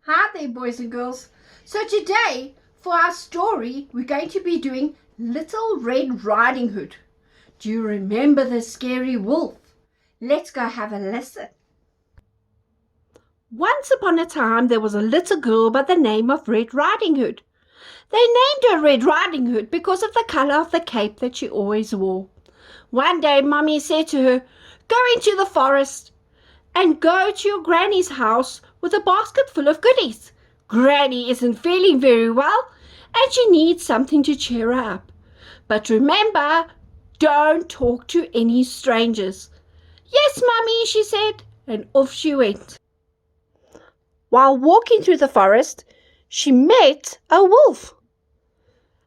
Hi there, boys and girls. So today, for our story, we're going to be doing Little Red Riding Hood. Do you remember the scary wolf? Let's go have a listen. Once upon a time, there was a little girl by the name of Red Riding Hood. They named her Red Riding Hood because of the colour of the cape that she always wore. One day, Mummy said to her, "Go into the forest and go to your granny's house with a basket full of goodies. Granny isn't feeling very well and she needs something to cheer her up. But remember, don't talk to any strangers." "Yes, Mummy," she said, and off she went. While walking through the forest, she met a wolf.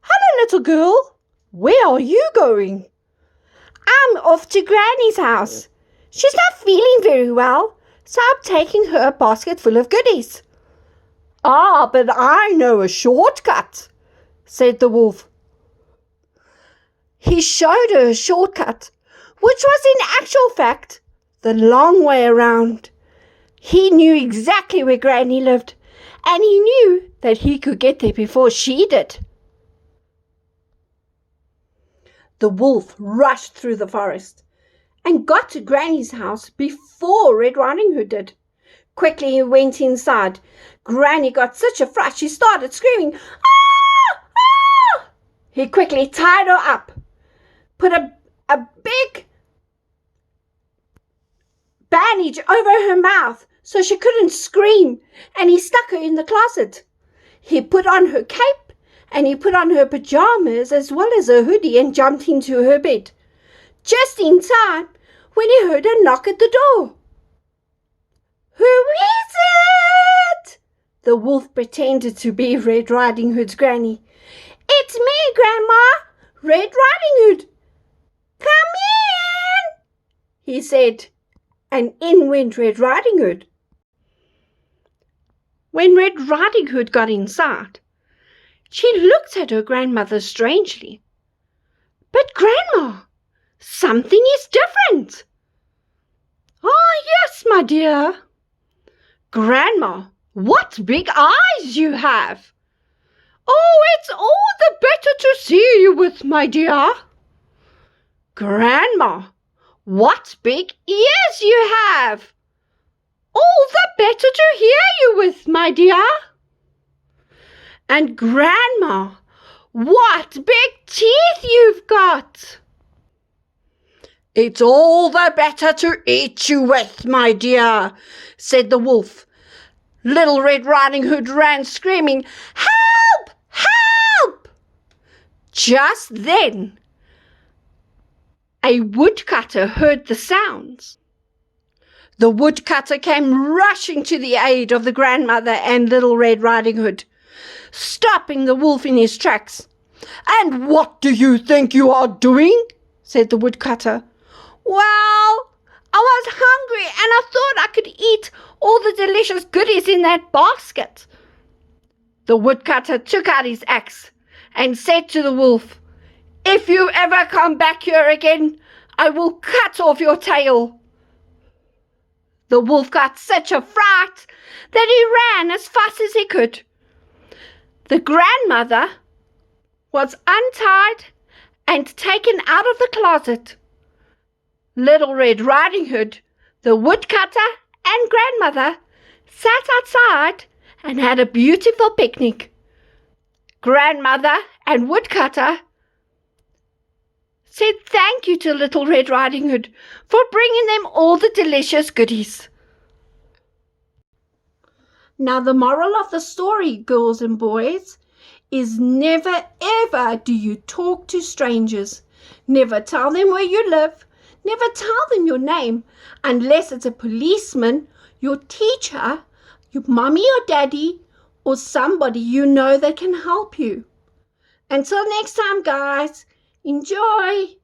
"Hello, little girl. Where are you going?" "I'm off to Granny's house. She's not feeling very well, so I'm taking her a basket full of goodies." "Ah, but I know a shortcut," said the wolf. He showed her a shortcut, which was in actual fact the long way around. He knew exactly where Granny lived, and he knew that he could get there before she did. The wolf rushed through the forest and got to Granny's house before Red Riding Hood did. Quickly he went inside. Granny got such a fright she started screaming, "Ah! Ah!" He quickly tied her up, put a big bandage over her mouth so she couldn't scream, and he stuck her in the closet. He put on her cape and he put on her pajamas as well as her hoodie and jumped into her bed, just in time when he heard a knock at the door. "Who is it?" The wolf pretended to be Red Riding Hood's granny. "It's me, Grandma, Red Riding Hood. Come in," he said, and in went Red Riding Hood. When Red Riding Hood got inside, she looked at her grandmother strangely. "But Grandma, something is different." "Ah, yes, my dear." "Grandma, what big eyes you have!" "Oh, it's all the better to see you with, my dear." "Grandma, what big ears you have!" "All the better to hear you with, my dear." "And Grandma, what big teeth you've got!" "It's all the better to eat you with, my dear," said the wolf. Little Red Riding Hood ran screaming, "Help! Help!" Just then, a woodcutter heard the sounds. The woodcutter came rushing to the aid of the grandmother and Little Red Riding Hood, stopping the wolf in his tracks. "And what do you think you are doing?" said the woodcutter. "Well, I was hungry and I thought I could eat all the delicious goodies in that basket." The woodcutter took out his axe and said to the wolf, "If you ever come back here again, I will cut off your tail." The wolf got such a fright that he ran as fast as he could. The grandmother was untied and taken out of the closet. Little Red Riding Hood, the woodcutter, and grandmother sat outside and had a beautiful picnic. Grandmother and woodcutter said thank you to Little Red Riding Hood for bringing them all the delicious goodies. Now the moral of the story, girls and boys, is never ever do you talk to strangers. Never tell them where you live. Never tell them your name unless it's a policeman, your teacher, your mommy or daddy, or somebody you know that can help you. Until next time, guys, enjoy!